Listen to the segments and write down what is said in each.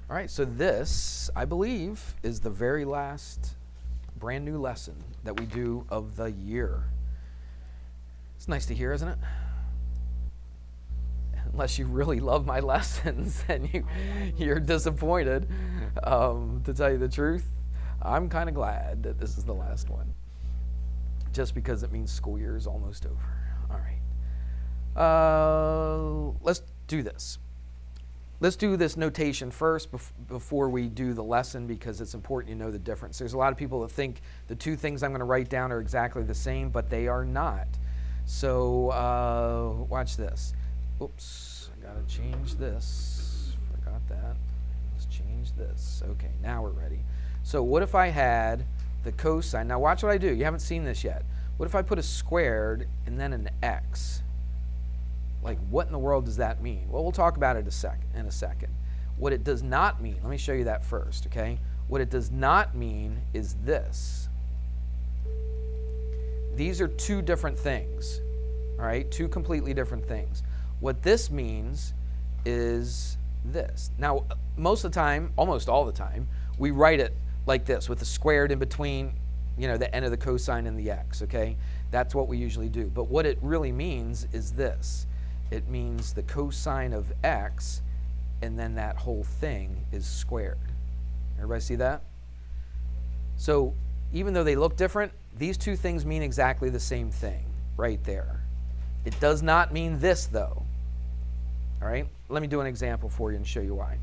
All right, so this, I believe, is the very last brand new lesson that we do of the year. It's nice to hear, isn't it? Unless you really love my lessons and you're disappointed. To tell you the truth, I'm kind of glad that this is the last one, just because it means school year is almost over. All right, let's do this. Let's do this notation first before we do the lesson, because it's important you know the difference. There's a lot of people that think the two things I'm going to write down are exactly the same, but they are not. So watch this. Oops, I got to change this. Forgot that. Let's change this. Okay, now we're ready. So what if I had the cosine? Now watch what I do. You haven't seen this yet. What if I put a squared and then an x? Like, what in the world does that mean? Well, we'll talk about it in a second. What it does not mean, let me show you that first, okay? What it does not mean is this. These are two different things, all right? Two completely different things. What this means is this. Now, most of the time, almost all the time, we write it like this, with the squared in between, you know, the end of the cosine and the x, okay? That's what we usually do. But what it really means is this. It means the cosine of x, and then that whole thing is squared. Everybody see that? So even though they look different, these two things mean exactly the same thing right there. It does not mean this, though. All right? Let me do an example for you and show you why.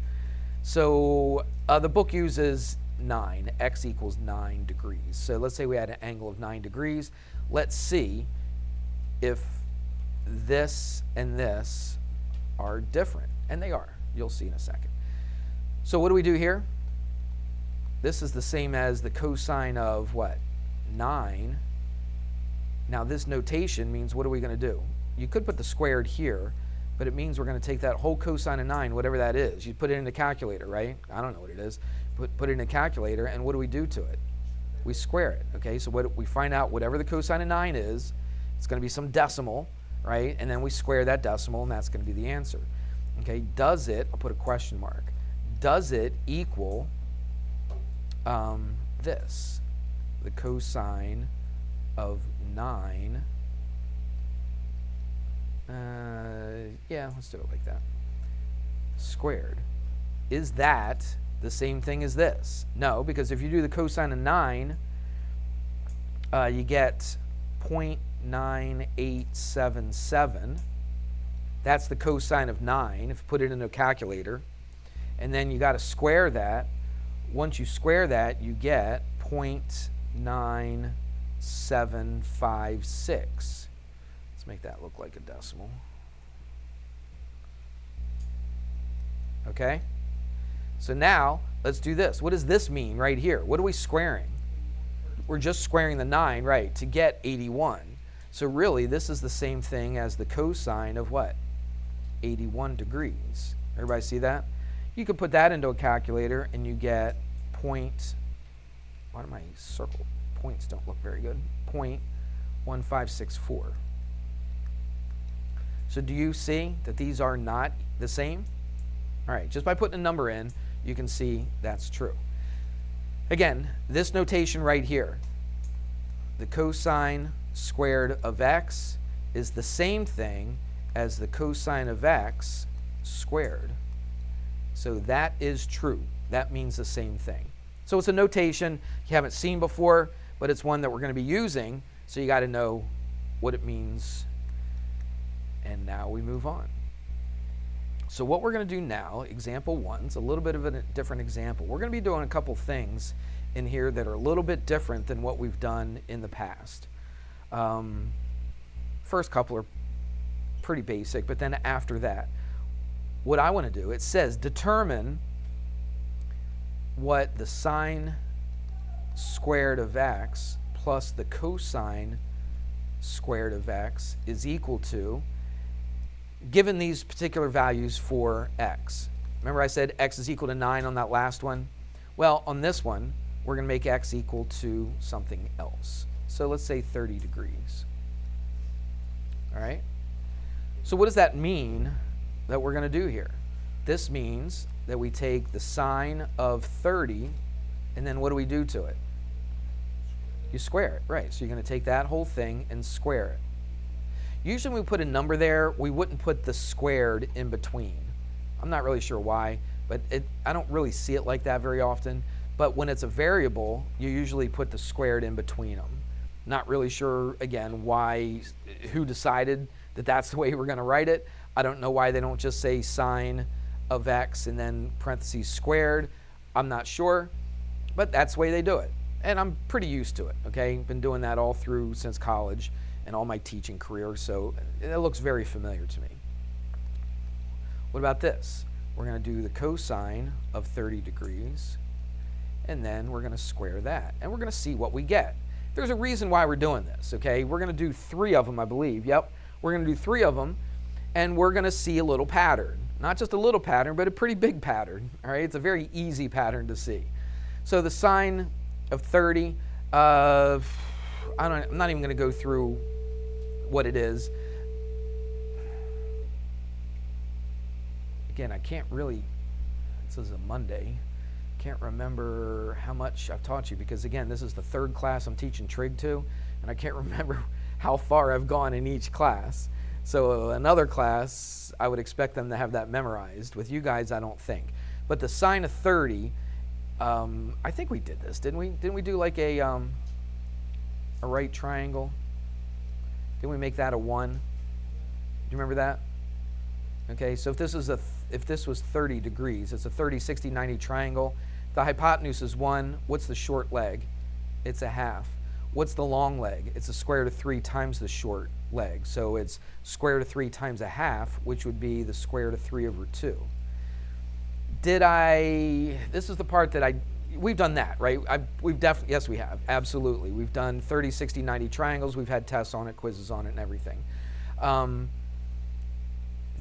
So the book uses 9. X equals 9 degrees. So let's say we had an angle of 9 degrees. Let's see if this and this are different. And they are. You'll see in a second. So what do we do here? This is the same as the cosine of what? 9. Now this notation means, what are we going to do? You could put the squared here, but it means we're going to take that whole cosine of 9, whatever that is. You put it in the calculator, right? I don't know what it is. Put it in a calculator, and what do we do to it? We square it, okay? So what we find out, whatever the cosine of 9 is, it's going to be some decimal, right? And then we square that decimal, and that's going to be the answer. Okay, does it, I'll put a question mark, does it equal this? The cosine of 9, yeah, let's do it like that, squared. Is that the same thing as this? No, because if you do the cosine of 9, you get 0.9877. That's the cosine of 9, if you put it in a calculator. And then you got to square that. Once you square that, you get 0.9756. Let's make that look like a decimal. Okay? So now, let's do this. What does this mean right here? What are we squaring? We're just squaring the 9, right, to get 81. So really, this is the same thing as the cosine of what? 81 degrees. Everybody see that? You could put that into a calculator and you get why do my circle points don't look very good? 0.1564. So do you see that these are not the same? All right, just by putting a number in, you can see that's true. Again, this notation right here, the cosine squared of x is the same thing as the cosine of x squared. So that is true. That means the same thing. So it's a notation you haven't seen before, but it's one that we're going to be using, so you got to know what it means. And now we move on. So what we're going to do now, example 1, is a little bit of a different example. We're going to be doing a couple things in here that are a little bit different than what we've done in the past. First couple are pretty basic, but then after that, what I want to do, it says determine what the sine squared of x plus the cosine squared of x is equal to, given these particular values for x. Remember I said x is equal to 9 on that last one? Well, on this one, we're going to make x equal to something else. So let's say 30 degrees. All right? So what does that mean that we're going to do here? This means that we take the sine of 30, and then what do we do to it? You square it, right? So you're going to take that whole thing and square it. Usually when we put a number there, we wouldn't put the squared in between. I'm not really sure why, but I don't really see it like that very often. But when it's a variable, you usually put the squared in between them. Not really sure, again, who decided that that's the way we're going to write it. I don't know why they don't just say sine of x and then parentheses squared. I'm not sure, but that's the way they do it. And I'm pretty used to it, okay? Been doing that all through since college and all my teaching career, so it looks very familiar to me. What about this? We're going to do the cosine of 30 degrees, and then we're going to square that, and we're going to see what we get. There's a reason why we're doing this, okay? We're going to do 3 of them, I believe. Yep, we're going to do 3 of them, and we're going to see a little pattern. Not just a little pattern, but a pretty big pattern, all right? It's a very easy pattern to see. So the sine of 30, I'm not even going to go through what it is. Again, I can't really, this is a Monday, can't remember how much I've taught you because, again, this is the 3rd class I'm teaching trig to, and I can't remember how far I've gone in each class. So another class, I would expect them to have that memorized. With you guys, I don't think. But the sine of 30, I think we did this, didn't we? Didn't we do like a right triangle? Didn't we make that a 1? Do you remember that? Okay, so if this was 30 degrees, it's a 30, 60, 90 triangle. The hypotenuse is 1. What's the short leg? It's a half. What's the long leg? It's the square root of 3 times the short leg. So it's square root of 3 times a half, which would be the square root of 3 over 2. This is the part that we've done that, right? Yes, we have, absolutely. We've done 30, 60, 90 triangles. We've had tests on it, quizzes on it, and everything. The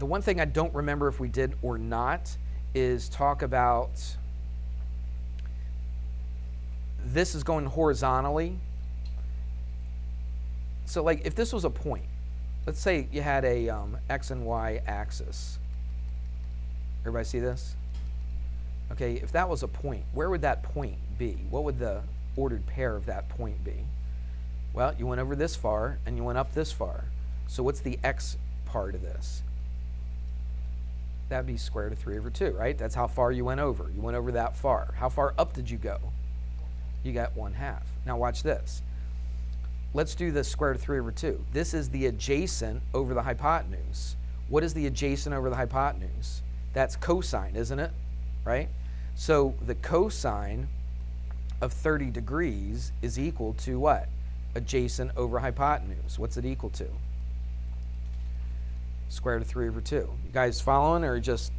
one thing I don't remember if we did or not is talk about this is going horizontally. So like if this was a point, let's say you had a x and y axis. Everybody see this? Okay, if that was a point, where would that point be? What would the ordered pair of that point be? Well, you went over this far and you went up this far. So what's the x part of this? That'd be square root of 3 over 2, right? That's how far you went over. You went over that far. How far up did you go? You got 1/2. Now watch this. Let's do the square root of 3 over 2. This is the adjacent over the hypotenuse. What is the adjacent over the hypotenuse? That's cosine, isn't it? Right? So the cosine of 30 degrees is equal to what? Adjacent over hypotenuse. What's it equal to? Square root of 3 over 2. You guys following or just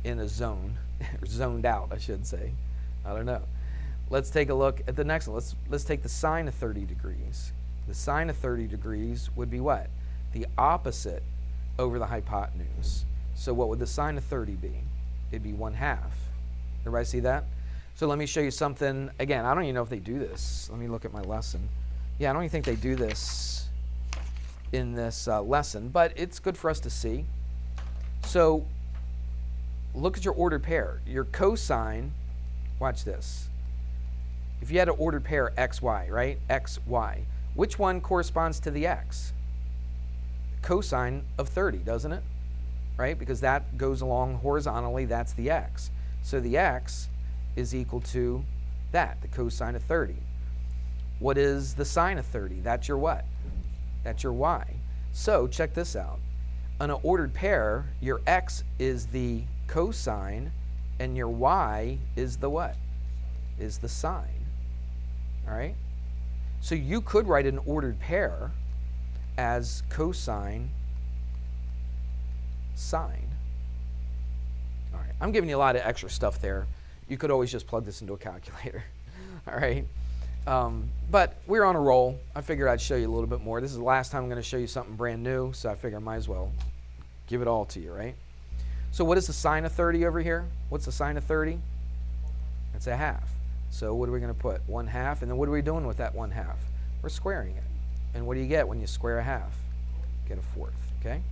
in a zone? Or zoned out, I should say. I don't know. Let's take a look at the next one. Let's take the sine of 30 degrees. The sine of 30 degrees would be what? The opposite over the hypotenuse. So what would the sine of 30 be? It'd be 1/2. Everybody see that? So let me show you something. Again, I don't even know if they do this. Let me look at my lesson. Yeah, I don't even think they do this in this lesson, but it's good for us to see. So look at your ordered pair. Your cosine, watch this. If you had an ordered pair xy, right? xy. Which one corresponds to the x? Cosine of 30, doesn't it? Right? Because that goes along horizontally, that's the x. So the x is equal to that, the cosine of 30. What is the sine of 30? That's your what? That's your y. So check this out. On an ordered pair, your x is the cosine and your y is the what? Is the sine. All right? So you could write an ordered pair as cosine sine. All right, I'm giving you a lot of extra stuff there. You could always just plug this into a calculator. All right, but we're on a roll. I figured I'd show you a little bit more. This is the last time I'm going to show you something brand new, so I figure I might as well give it all to you, right? So what is the sine of 30 over here? What's the sine of 30? It's a half. So what are we going to put? 1/2, and then what are we doing with that 1/2? We're squaring it. And what do you get when you square a half? Get a fourth, okay?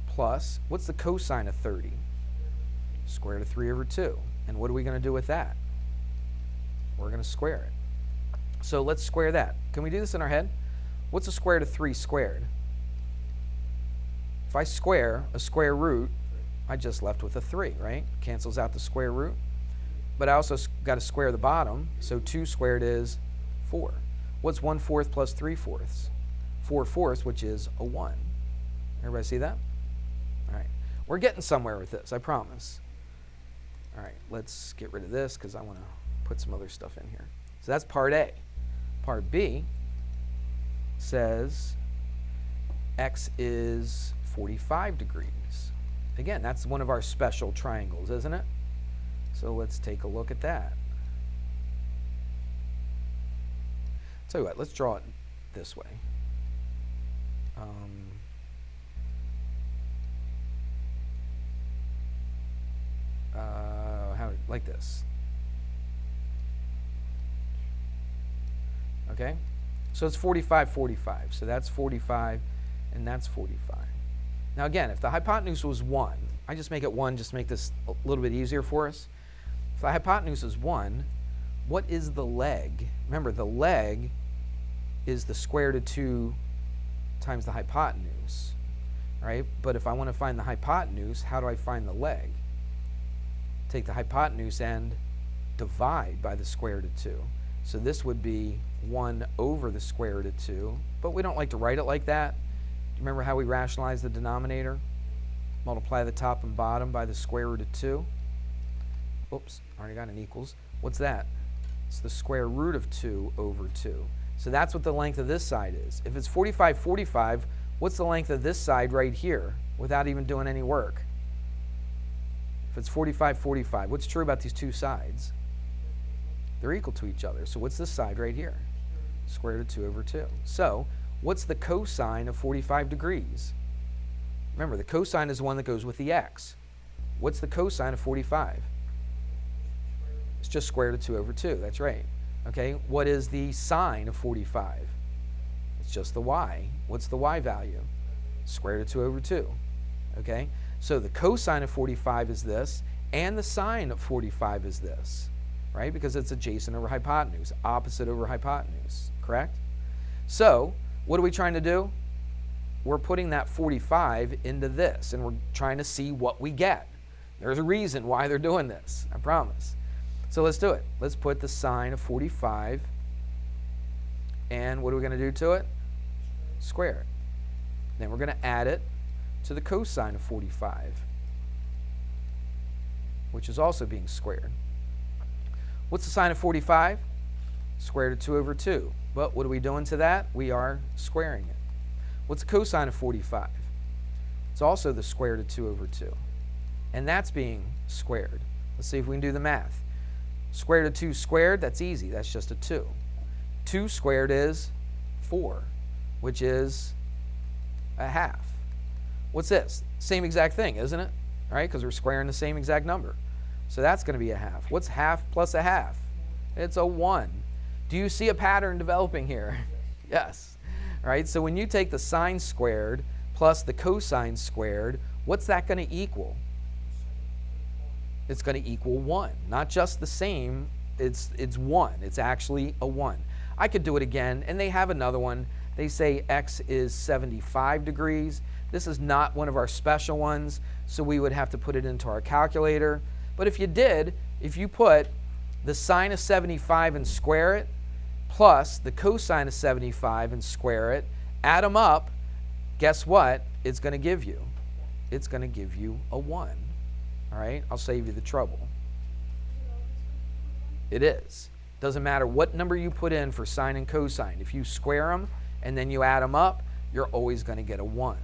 Plus, what's the cosine of 30? Square root of 3 over 2. And what are we going to do with that? We're going to square it. So let's square that. Can we do this in our head? What's the square root of 3 squared? If I square a square root, I just left with a 3, right? Cancels out the square root. But I also got to square the bottom, so 2 squared is 4. What's 1/4 plus 3/4? 4/4, which is a 1. Everybody see that? All right. We're getting somewhere with this, I promise. All right, let's get rid of this because I want to put some other stuff in here. So that's part A. Part B says x is 45 degrees. Again, that's one of our special triangles, isn't it? So let's take a look at that. Tell you what, let's draw it this way. Like this. Okay? So it's 45, 45. So that's 45, and that's 45. Now again, if the hypotenuse was 1, I just make it 1 just to make this a little bit easier for us. If the hypotenuse is 1, what is the leg? Remember, the leg is the square root of 2 times the hypotenuse, right? But if I want to find the hypotenuse, how do I find the leg? Take the hypotenuse and divide by the square root of 2. So this would be 1 over the square root of 2, but we don't like to write it like that. Do you remember how we rationalize the denominator? Multiply the top and bottom by the square root of 2. Oops, already got an equals. What's that? It's the square root of 2 over 2. So that's what the length of this side is. If it's 45, 45, what's the length of this side right here without even doing any work? If it's 45, 45, what's true about these two sides? They're equal to each other. So what's this side right here? Square root of 2 over 2. So what's the cosine of 45 degrees? Remember, the cosine is the one that goes with the x. What's the cosine of 45? It's just square root of 2 over 2. That's right. Okay, what is the sine of 45? It's just the y. What's the y value? Square root of 2 over 2. Okay, so the cosine of 45 is this, and the sine of 45 is this, right? Because it's adjacent over hypotenuse, opposite over hypotenuse, correct? So what are we trying to do? We're putting that 45 into this, and we're trying to see what we get. There's a reason why they're doing this, I promise. So let's do it. Let's put the sine of 45, and what are we going to do to it? Square it. Then we're going to add it to the cosine of 45, which is also being squared. What's the sine of 45? Square root of 2 over 2. But what are we doing to that? We are squaring it. What's the cosine of 45? It's also the square root of 2 over 2. And that's being squared. Let's see if we can do the math. Square root of 2 squared, that's easy. That's just a 2. 2 squared is 4, which is a half. What's this? Same exact thing, isn't it? All right, because we're squaring the same exact number. So that's going to be a half. What's half plus a half? It's a 1. Do you see a pattern developing here? Yes. All right, so when you take the sine squared plus the cosine squared, what's that going to equal? It's going to equal 1. Not just the same, it's 1. It's actually a 1. I could do it again, and they have another one. They say x is 75 degrees. This is not one of our special ones, so we would have to put it into our calculator. But if you did, if you put the sine of 75 and square it, plus the cosine of 75 and square it, add them up, guess what it's going to give you? It's going to give you a 1. All right, I'll save you the trouble. It is. Doesn't matter what number you put in for sine and cosine. If you square them and then you add them up, you're always going to get a 1.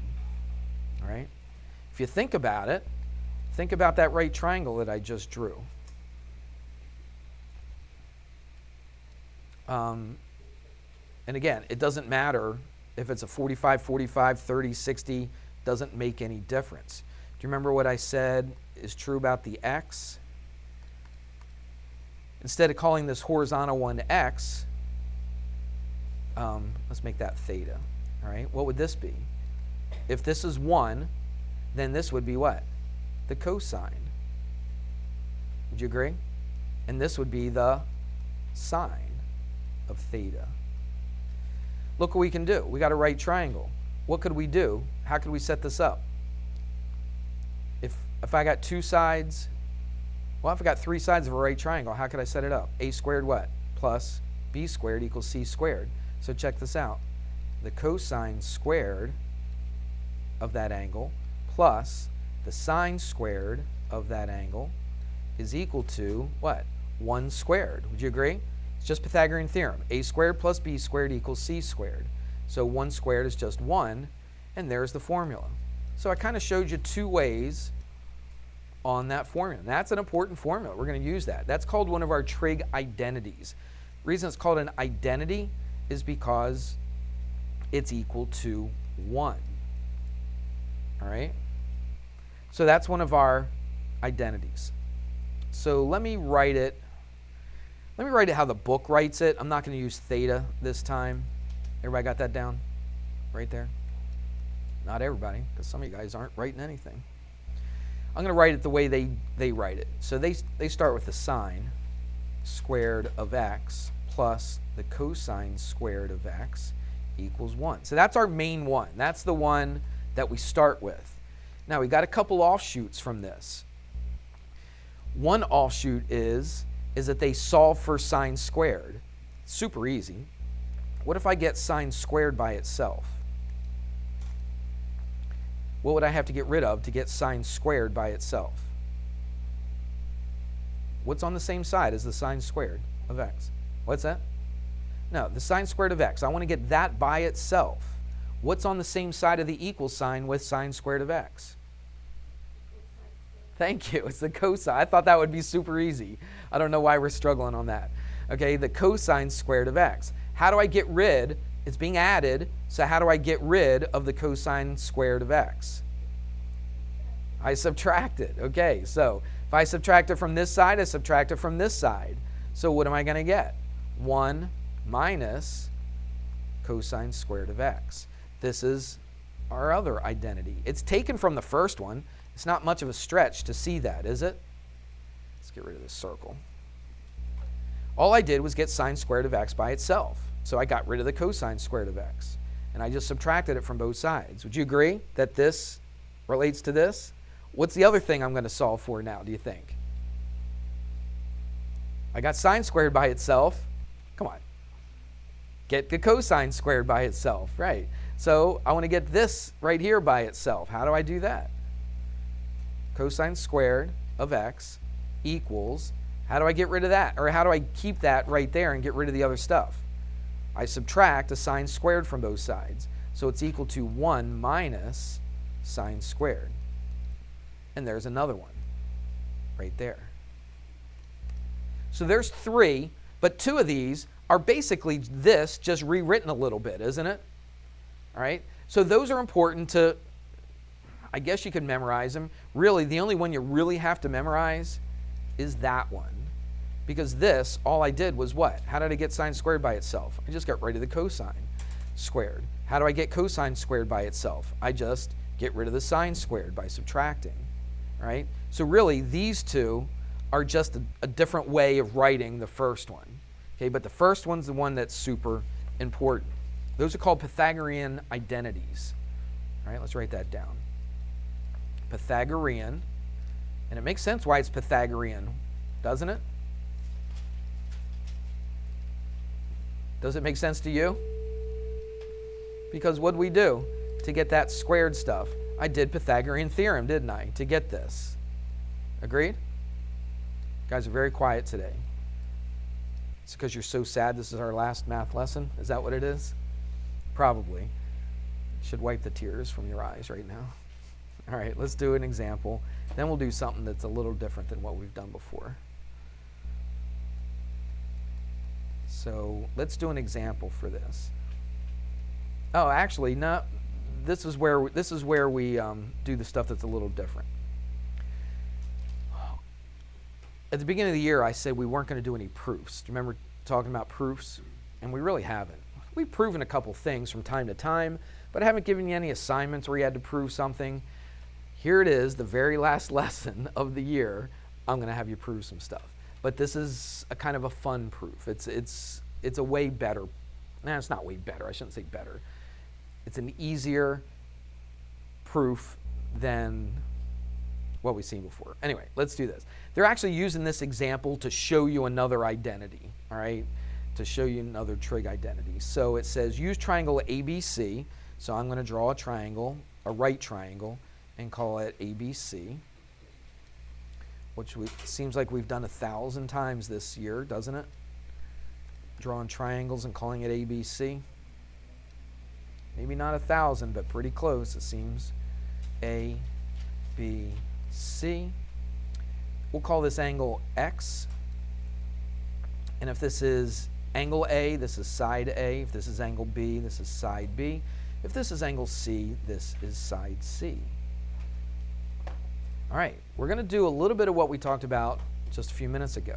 All right? If you think about it, think about that right triangle that I just drew. And again, it doesn't matter if it's a 45, 45, 30, 60, doesn't make any difference. Do you remember what I said is true about the x? Instead of calling this horizontal one x, let's make that theta. All right, what would this be? If this is 1, then this would be what? The cosine. Would you agree? And this would be the sine of theta. Look what we can do. We got a right triangle. What could we do? How could we set this up? If I got two sides, well, if I got three sides of a right triangle, how could I set it up? A squared what? Plus b squared equals c squared. So check this out. The cosine squared of that angle plus the sine squared of that angle is equal to what? 1 squared. Would you agree? It's just Pythagorean theorem. A squared plus b squared equals c squared. So 1 squared is just 1, and there's the formula. So I kind of showed you two ways on that formula. And that's an important formula. We're going to use that. That's called one of our trig identities. The reason it's called an identity is because it's equal to 1. All right? So that's one of our identities. So let me write it how the book writes it. I'm not going to use theta this time. Everybody got that down? Right there? Not everybody, because some of you guys aren't writing anything. I'm going to write it the way they write it. So they start with the sine squared of x plus the cosine squared of x equals 1. So that's our main one. That's the one that we start with. Now, we got a couple offshoots from this. One offshoot is that they solve for sine squared. Super easy. What if I get sine squared by itself? What would I have to get rid of to get sine squared by itself? What's on the same side as the sine squared of x? What's that? No, the sine squared of x. I want to get that by itself. What's on the same side of the equal sign with sine squared of x? Thank you. It's the cosine. I thought that would be super easy. I don't know why we're struggling on that. Okay, the cosine squared of x. How do I get rid? It's being added, so how do I get rid of the cosine squared of x? I subtract it. Okay, so if I subtract it from this side, I subtract it from this side. So what am I going to get? 1 minus cosine squared of x. This is our other identity. It's taken from the first one. It's not much of a stretch to see that, is it? Let's get rid of this circle. All I did was get sine squared of x by itself. So I got rid of the cosine squared of x. And I just subtracted it from both sides. Would you agree that this relates to this? What's the other thing I'm going to solve for now, do you think? I got sine squared by itself. Come on. Get the cosine squared by itself, right? So I want to get this right here by itself. How do I do that? Cosine squared of x equals, how do I get rid of that? Or how do I keep that right there and get rid of the other stuff? I subtract a sine squared from both sides. So it's equal to 1 minus sine squared. And there's another one right there. So there's 3, but 2 of these are basically this just rewritten a little bit, isn't it? All right? So those are important to, I guess you could memorize them. Really, the only one you really have to memorize is that one. Because this, all I did was what? How did I get sine squared by itself? I just got rid of the cosine squared. How do I get cosine squared by itself? I just get rid of the sine squared by subtracting, right? So really, these two are just a different way of writing the first one. Okay, but the first one's the one that's super important. Those are called Pythagorean identities. All right, let's write that down. Pythagorean, and it makes sense why it's Pythagorean, doesn't it? Does it make sense to you? Because what did we do to get that squared stuff? I did Pythagorean theorem, didn't I, to get this? Agreed? You guys are very quiet today. It's because you're so sad this is our last math lesson? Is that what it is? Probably. You should wipe the tears from your eyes right now. All right, let's do an example. Then we'll do something that's a little different than what we've done before. So let's do an example for this. Oh, actually, no. This is where we do the stuff that's a little different. At the beginning of the year, I said we weren't going to do any proofs. Do you remember talking about proofs? And we really haven't. We've proven a couple things from time to time, but I haven't given you any assignments where you had to prove something. Here it is, the very last lesson of the year I'm going to have you prove some stuff. But this is a kind of a fun proof. It's a way better. It's not way better. I shouldn't say better. It's an easier proof than what we've seen before. Anyway, let's do this. They're actually using this example to show you another identity, all right? To show you another trig identity. So it says use triangle ABC. So I'm going to draw a triangle, a right triangle, and call it ABC, which seems like we've done 1,000 times this year, doesn't it? Drawing triangles and calling it ABC. Maybe not 1,000, but pretty close, it seems. A, B, C. We'll call this angle X. And if this is angle A, this is side A. If this is angle B, this is side B. If this is angle C, this is side C. All right, we're going to do a little bit of what we talked about just a few minutes ago.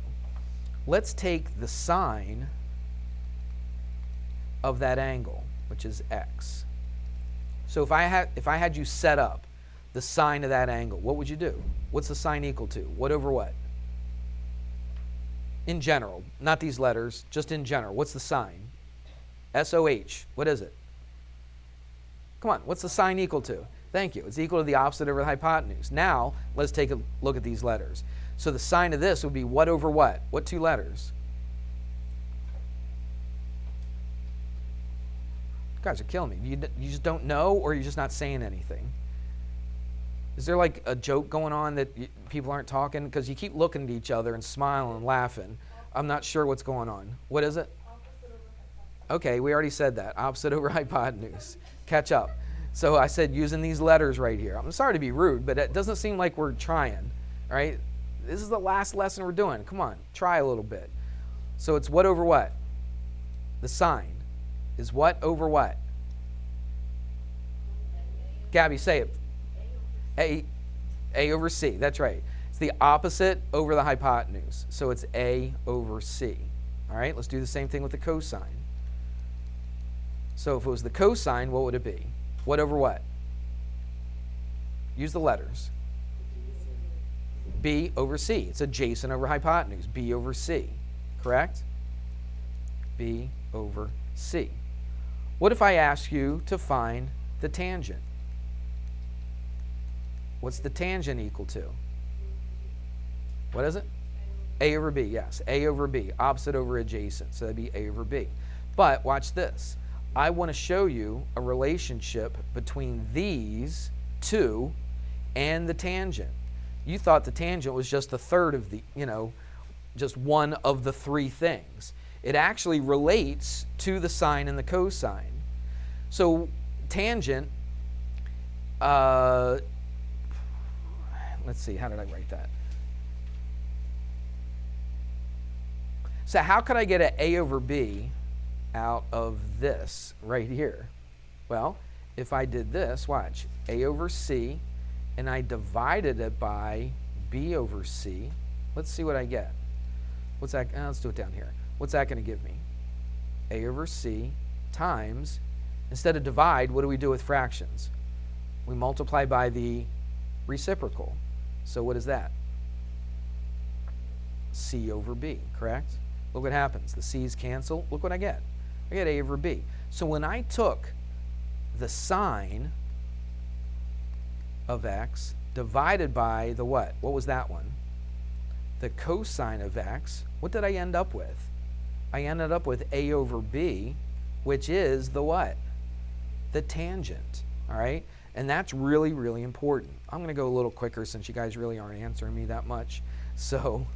Let's take the sine of that angle, which is X. So if I had you set up the sine of that angle, what would you do? What's the sine equal to? What over what? In general, not these letters, just in general. What's the sine? SOH. What is it? Come on, what's the sine equal to? Thank you. It's equal to the opposite over the hypotenuse. Now, let's take a look at these letters. So the sine of this would be what over what? What two letters? You guys are killing me. You just don't know, or you're just not saying anything? Is there like a joke going on that people aren't talking? Because you keep looking at each other and smiling and laughing. I'm not sure what's going on. What is it? Okay, we already said that. Opposite over hypotenuse. Catch up. So I said using these letters right here. I'm sorry to be rude, but it doesn't seem like we're trying, right? This is the last lesson we're doing. Come on, try a little bit. So it's what over what? The sine is what over what? Gabby, say it. A over C. That's right. It's the opposite over the hypotenuse. So it's A over C. All right, let's do the same thing with the cosine. So if it was the cosine, what would it be? What over what? Use the letters. B over C. It's adjacent over hypotenuse. B over C. Correct? B over C. What if I ask you to find the tangent? What's the tangent equal to? What is it? A over B, yes. A over B. Opposite over adjacent. So that'd be A over B. But watch this. I want to show you a relationship between these two and the tangent. You thought the tangent was just the third of the, just one of the three things. It actually relates to the sine and the cosine. So tangent, let's see, how did I write that? So how could I get an A over B out of this right here? Well, if I did this, watch, A over C, and I divided it by B over C, let's see what I get. What's that? Let's do it down here. What's that going to give me? A over C times, instead of divide, what do we do with fractions? We multiply by the reciprocal. So what is that? C over B, correct? Look what happens. The C's cancel. Look what I get. I get A over B. So when I took the sine of X divided by the what? What was that one? The cosine of X. What did I end up with? I ended up with A over B, which is the what? The tangent, all right? And that's really, really important. I'm going to go a little quicker since you guys really aren't answering me that much. So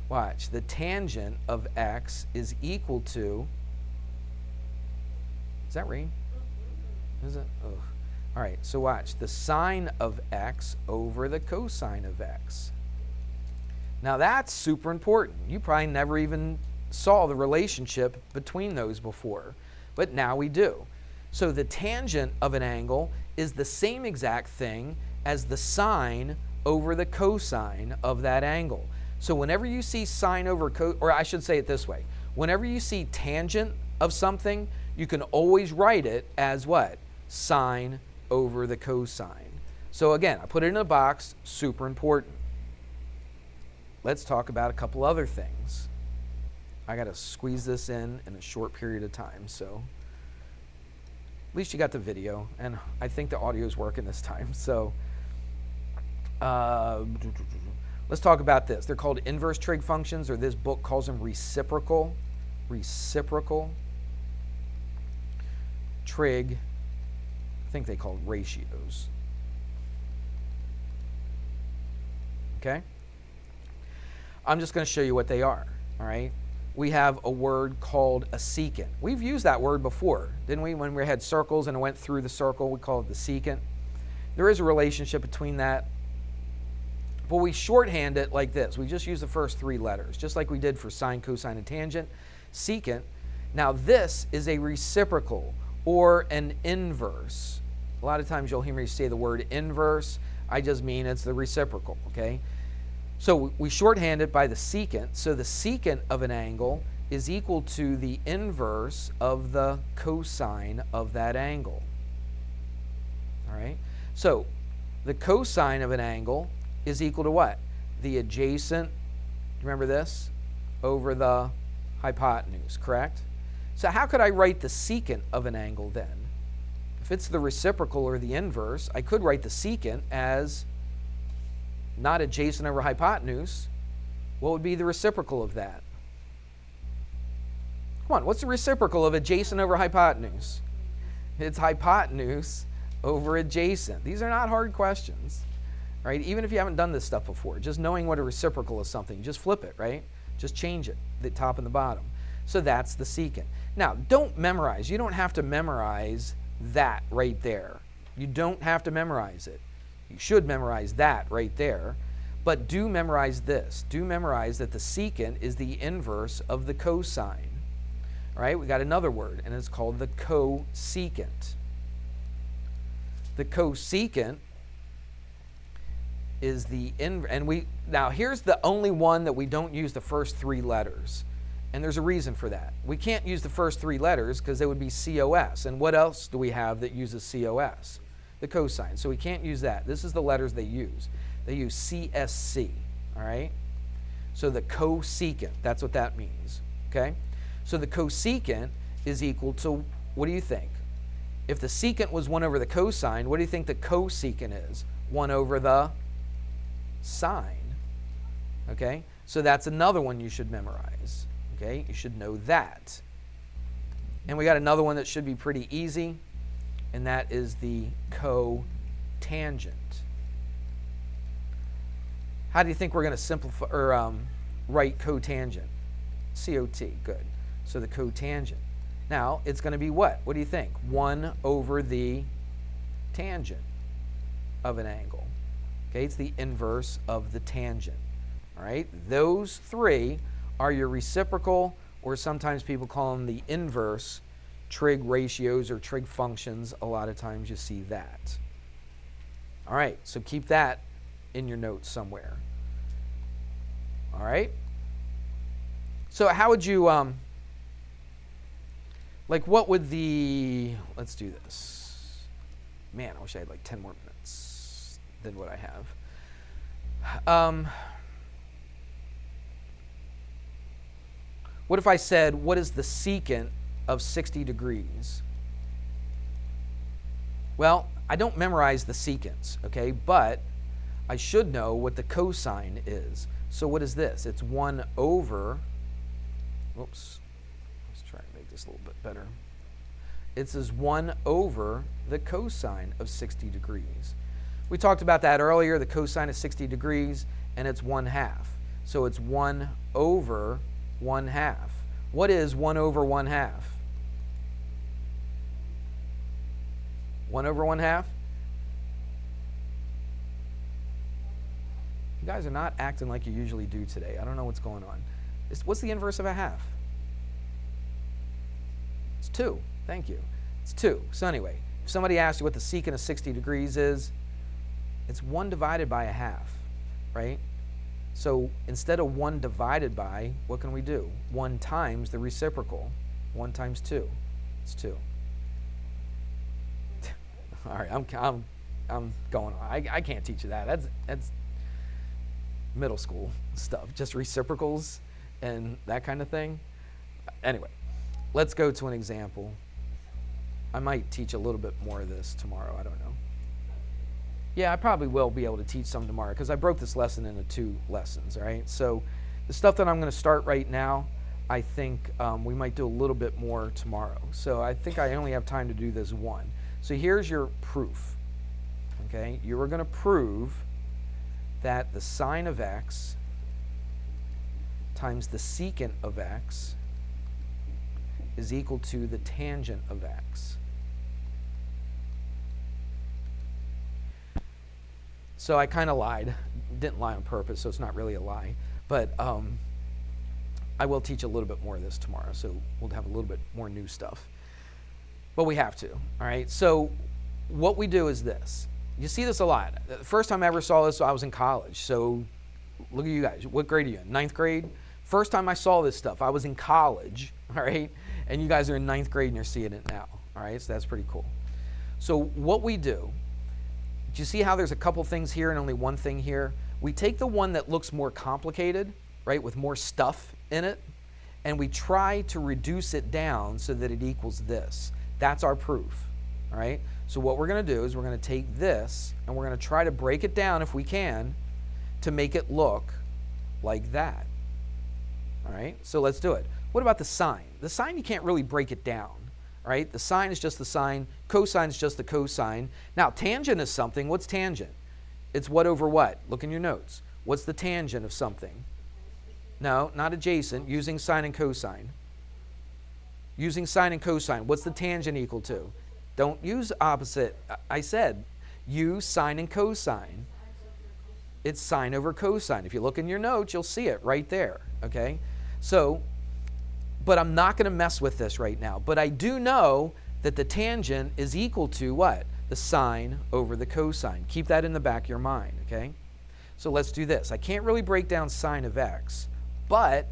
watch. The tangent of X is equal to, is that rain? Is it? Oh. All right, so watch. The sine of X over the cosine of X. Now that's super important. You probably never even saw the relationship between those before, but now we do. So the tangent of an angle is the same exact thing as the sine over the cosine of that angle. So whenever you see sine over or I should say it this way, whenever you see tangent of something, you can always write it as what? Sine over the cosine. So again, I put it in a box, super important. let's talk about a couple other things. I got to squeeze this in a short period of time, so at least you got the video, and I think the audio is working this time. So let's talk about this. They're called inverse trig functions, or this book calls them reciprocal trig. I think they call it ratios. Okay? I'm just going to show you what they are, all right? We have a word called a secant. We've used that word before, didn't we? When we had circles and it went through the circle, we call it the secant. There is a relationship between that, but we shorthand it like this. We just use the first three letters, just like we did for sine, cosine, and tangent. Secant. Now this is a reciprocal or an inverse. A lot of times you'll hear me say the word inverse. I just mean it's the reciprocal, okay? So we shorthand it by the secant. So the secant of an angle is equal to the inverse of the cosine of that angle. All right? So the cosine of an angle is equal to what? The adjacent, remember this? Over the hypotenuse, correct? So how could I write the secant of an angle then? If it's the reciprocal or the inverse, I could write the secant as not adjacent over hypotenuse. What would be the reciprocal of that? Come on, what's the reciprocal of adjacent over hypotenuse? It's hypotenuse over adjacent. These are not hard questions, right? Even if you haven't done this stuff before, just knowing what a reciprocal is something, just flip it, right? Just change it, the top and the bottom. So that's the secant. Now, don't memorize. You don't have to memorize that right there. You don't have to memorize it. You should memorize that right there, but do memorize this. Do memorize that the secant is the inverse of the cosine. All right, we got another word, and it's called the cosecant. The cosecant is the now here's the only one that we don't use the first three letters, and there's a reason for that. We can't use the first three letters because they would be COS, and what else do we have that uses COS? The cosine. So we can't use that. This is the letters they use. They use CSC, all right? So the cosecant, that's what that means, okay? So the cosecant is equal to, what do you think? If the secant was 1 over the cosine, what do you think the cosecant is? 1 over the sine, okay? So that's another one you should memorize, okay? You should know that. And we got another one that should be pretty easy, and that is the cotangent. How do you think we're going to simplify or write cotangent? COT, good. So the cotangent. Now, it's going to be what? What do you think? 1 over the tangent of an angle. Okay, it's the inverse of the tangent. All right, those three are your reciprocal, or sometimes people call them the inverse trig ratios or trig functions. A lot of times you see that. All right, so keep that in your notes somewhere. All right. So how would you, like what would the, let's do this. Man, I wish I had like 10 more minutes than what I have. What if I said, what is the secant of 60 degrees? Well, I don't memorize the secants, okay, but I should know what the cosine is. So what is this? It's 1 over, whoops, let's try and make this a little bit better. It says 1 over the cosine of 60 degrees. We talked about that earlier, the cosine of 60 degrees, and it's 1/2. So it's 1 over 1/2. What is 1 over 1/2? 1 over 1/2? You guys are not acting like you usually do today. I don't know what's going on. What's the inverse of a half? It's 2. Thank you. It's 2. So anyway, if somebody asks you what the secant of 60 degrees is, it's 1 divided by 1/2, right? So instead of 1 divided by, what can we do? 1 times the reciprocal. 1 times 2. It's 2. All right, I'm going on. I can't teach you that. That's middle school stuff, just reciprocals and that kind of thing. Anyway, let's go to an example. I might teach a little bit more of this tomorrow. I don't know. Yeah, I probably will be able to teach some tomorrow because I broke this lesson into 2 lessons, right? So the stuff that I'm going to start right now, I think we might do a little bit more tomorrow. So I think I only have time to do this one. So here's your proof, okay? You are going to prove that the sine of x times the secant of x is equal to the tangent of x. So I kind of lied. Didn't lie on purpose, so it's not really a lie. But I will teach a little bit more of this tomorrow, so we'll have a little bit more new stuff. But we have to, all right? So what we do is this. You see this a lot. The first time I ever saw this, I was in college. So look at you guys. What grade are you in? 9th grade? First time I saw this stuff, I was in college, all right? And you guys are in 9th grade and you're seeing it now, all right? So that's pretty cool. So what we do you see how there's a couple things here and only one thing here? We take the one that looks more complicated, right, with more stuff in it, and we try to reduce it down so that it equals this. That's our proof, all right? So what we're going to do is we're going to take this and we're going to try to break it down if we can to make it look like that, all right? So let's do it. What about the sine? The sine, you can't really break it down. Right? The sine is just the sine, cosine is just the cosine. Now, tangent is something. What's tangent? It's what over what? Look in your notes. What's the tangent of something? No, not adjacent, using sine and cosine. Using sine and cosine, what's the tangent equal to? Don't use opposite. I said use sine and cosine. It's sine over cosine. If you look in your notes, you'll see it right there, okay? So, but I'm not going to mess with this right now. But I do know that the tangent is equal to what? The sine over the cosine. Keep that in the back of your mind, okay? So let's do this. I can't really break down sine of x, but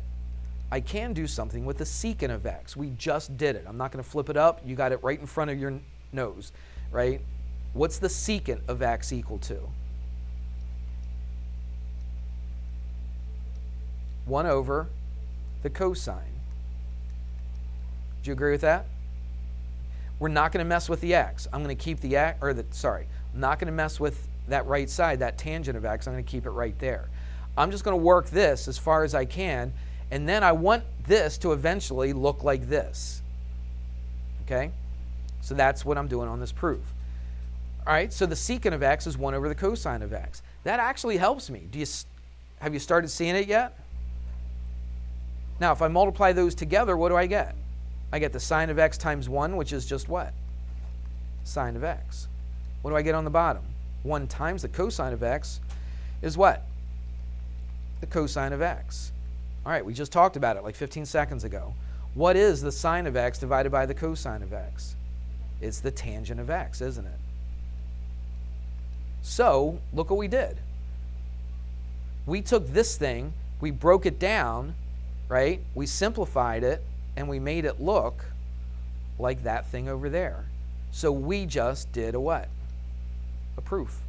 I can do something with the secant of x. We just did it. I'm not going to flip it up. You got it right in front of your nose, right? What's the secant of x equal to? 1 over the cosine. Do you agree with that? We're not going to mess with the x. I'm going to keep the x, I'm not going to mess with that right side, that tangent of x. I'm going to keep it right there. I'm just going to work this as far as I can, and then I want this to eventually look like this. Okay? So that's what I'm doing on this proof. All right, so the secant of x is 1 over the cosine of x. That actually helps me. Have you started seeing it yet? Now, if I multiply those together, what do I get? I get the sine of x times 1, which is just what? Sine of x. What do I get on the bottom? 1 times the cosine of x is what? The cosine of x. All right, we just talked about it like 15 seconds ago. What is the sine of x divided by the cosine of x? It's the tangent of x, isn't it? So, look what we did. We took this thing, we broke it down, right? We simplified it, and we made it look like that thing over there. So we just did a what? A proof.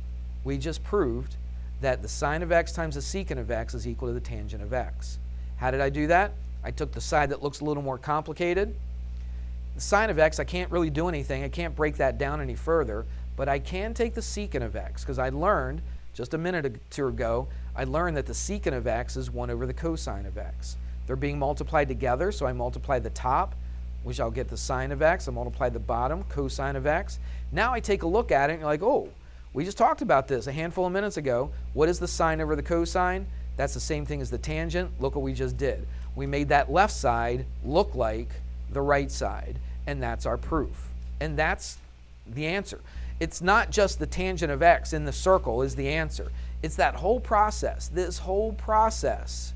We just proved that the sine of x times the secant of x is equal to the tangent of x. How did I do that? I took the side that looks a little more complicated. The sine of x, I can't really do anything. I can't break that down any further, but I can take the secant of x, because I learned just a minute or two ago, I learned that the secant of x is 1 over the cosine of x. They're being multiplied together, so I multiply the top, which I'll get the sine of x. I multiply the bottom, cosine of x. Now I take a look at it, and you're like, oh, we just talked about this a handful of minutes ago. What is the sine over the cosine? That's the same thing as the tangent. Look what we just did. We made that left side look like the right side, and that's our proof. And that's the answer. It's not just the tangent of x in the circle is the answer. It's that whole process. This whole process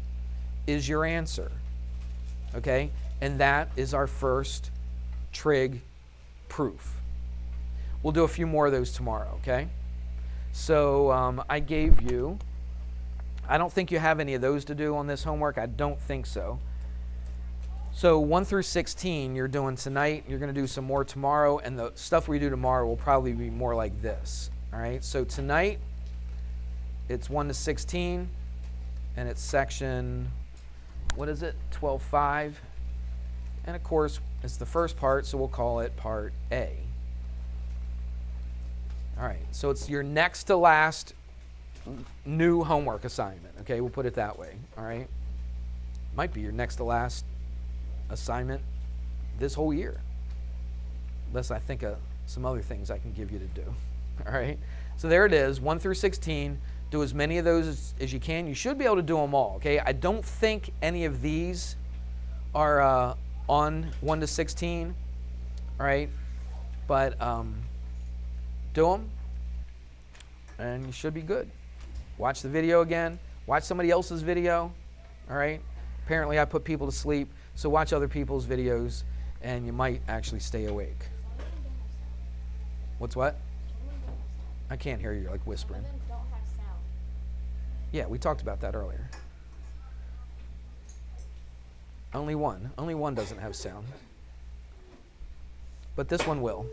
is your answer, okay? And that is our first trig proof. We'll do a few more of those tomorrow, okay? So I gave you, I don't think you have any of those to do on this homework. I don't think so. So 1 through 16 you're doing tonight. You're going to do some more tomorrow, and the stuff we do tomorrow will probably be more like this, all right? So tonight, it's 1 to 16. and it's section, what is it, 12.5. And of course, it's the first part, so we'll call it part A. All right, so it's your next to last new homework assignment, okay? We'll put it that way, all right? Might be your next to last assignment this whole year, unless I think of some other things I can give you to do, all right? So there it is, 1 through 16. Do as many of those as you can. You should be able to do them all, okay? I don't think any of these are on 1 to 16, all right? But do them, and you should be good. Watch the video again. Watch somebody else's video, all right? Apparently I put people to sleep, so watch other people's videos, and you might actually stay awake. What's what? I can't hear you. You're like whispering. Some of them don't have sound. Yeah, we talked about that earlier. Only one doesn't have sound. But this one will.